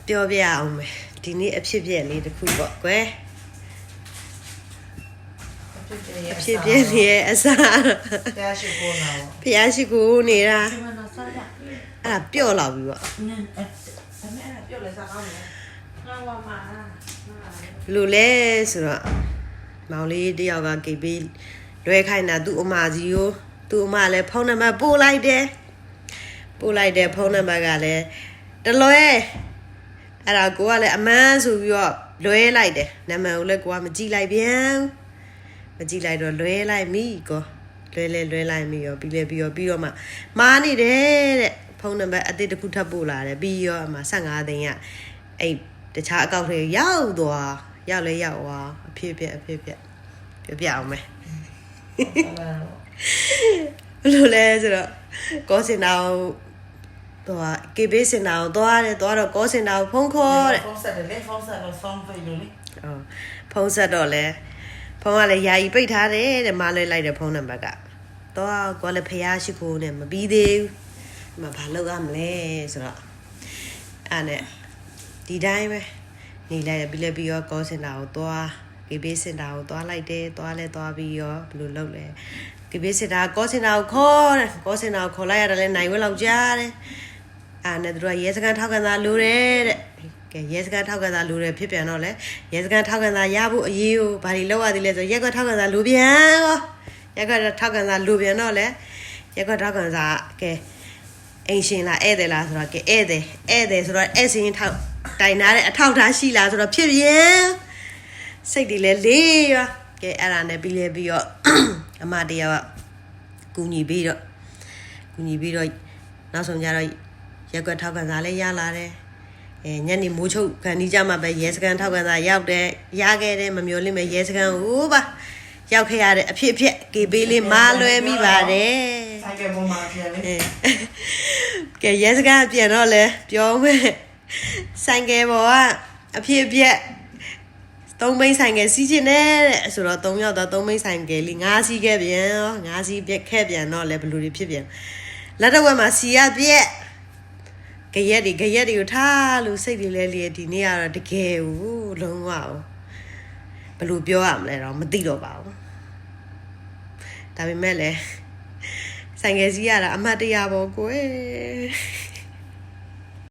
ပြောပြအောင်မယ်ဒီနေ့အဖြစ်ပြက်လေးတစ်ခုပေါ့ကွယ်အဖြစ်ပြက်လေးရဲ့အစားဖျားရှိကိုနေတာအဲ့ဒါပျော့လာပြီပေါ့လူလဲဆိုတော့မောင်လေးတယောက်ကကိပေးလွဲခိုင်းတာသူ့အမကြီးကိုသူ့အမလည်းဖုန်းနံပါတ်ပို့လိုက်တယ်ဖုန်းနံပါတ်ကလည်းတလွဲအဲ့ဒါကိုကလည်းအမှန်ဆိုပြီးတော့လွဲလိုက်တယ်နာမည်ကိုလည်းကိုကမကြည့်လိုက်ပြန်မကြည့်လိုက်တော့လွဲလိုက်မိကောလွဲလိုက်မိရောပြီးတော့မှမားနေတယ်တဲ့ဖုန်းနံပါတ်အသစ်တစ်ခုထပ်ပို့လာတယ်ပြီးရောအမှ15သိန်းကအဲ့တခြားအကောင့်တွေရောက်သွားရောက်သွားအဖြစ်ပြပြအောင်မယ်ဘယ်လိုလဲဆိုတော့ကောစင်တာတော့ကေဘေးစင်တာကိုသွားတော့ကောစင်တာကိုဖုန်းခေါ်တဲ့ဖုန်းဆက်တော့ဆောင်းပိတ်လို့လေဖုန်းဆက်တော့လဲဖုန်းကလည်းယာယီပိတ်ထားတယ်တဲ့မလွှဲလိုက်တဲ့ဖုန်းနံပါတ်ကတော့ကောလည်းဖျားရှိခိုးနဲ့မပြီးသေးဘူးမဘာလုပ်ရမလဲဆိုတော့အဲ့နဲ့ဒီတိုင်းပဲနေလိုက်ပြီးရောကောစင်တာကိုသွားကေဘေးစင်တာကိုသွားလိုက်တယ်သွားပြီးရောဘယ်လိုလုပ်လဲကေဘေးစင်တာကောစင်တာကိုခေါ်တယ်ကောစင်တာကိုခေါ်လိုက်ရတယ်လဲနိုင်ဝက်လောက်ကြားတယ်အဲ့နဲ့သူတို့ရဲစခန်းထောက်ခံစာလိုတယ်တဲ့ကဲရဲစခန်းထောက်ခံစာလိုတယ်ဖြစ်ပြန်တော့လဲရဲစခန်းထောက်ခံစာရဖို့အရေးကိုဘာတွေလုပ်ရသေးလဲဆိုရက်ကွက်ထောက်ခံစာလိုပြန်ရောရက်ကွက်ထောက်ခံစာလိုပြန်တော့လဲရက်ကွက်ထောက်ခံစာကဲအိမ်ရှင်လားဧည့်သည်လားဆိုတော့ကဲဧည့်သည်ဆိုတော့ဧည့်စင်းထောက်တိုင်ထားတဲ့အထောက်ထားရှိလားဆိုတော့ဖြစ်ပြန်စိတ်တွေလဲလေးရောကဲအဲ့ဒါနဲ့ပြီးတော့အမတရားကကူညီပြီးတော့နောက်ဆုံးကြတော့ရက်ကွက်ထောက်ခံစာလည်းရလာတယ်ညနေမိုးချုပ်ခံဒီကြမှာပဲရဲစခန်းထောက်ခံစာရောက်တယ်ရခဲ့တယ်မမျော်လင့်မဲ့ရဲစခန်းဟိုးပါရောက်ခဲ့ရတဲ့အဖြစ်ကေပေးလေးမလွဲမိပါတယ်ဆိုင်ကပုံမှာပြန်လေကဲရဲစခန်းပြန်တော့လဲပြောမယ်ဆိုင်ကပေါ်ကအဖြစ်သုံးမိတ်ဆိုင်ကစီးချင်တဲ့ဆိုတော့3ယောက်တော့3မိတ်ဆိုင်ကလေး5စီးခဲ့ပြန်5စီးပြက်ခဲ့ပြန်တော့လဲဘလူတွေဖြစ်ပြန်လက်တော့ဝက်မှာစီရပြက်ကြရက်တွေကိုထားလို့စိတ်တွေလဲလေဒီနေ့ကတော့တကယ်ဘူးလုံးဝဘယ်လိုပြောရမလဲတော့မသိတော့ပါဘူးဒါပေမဲ့လည်းဆိုင်ကစီးရတာအမှတ်တရပေါ့ကွယ်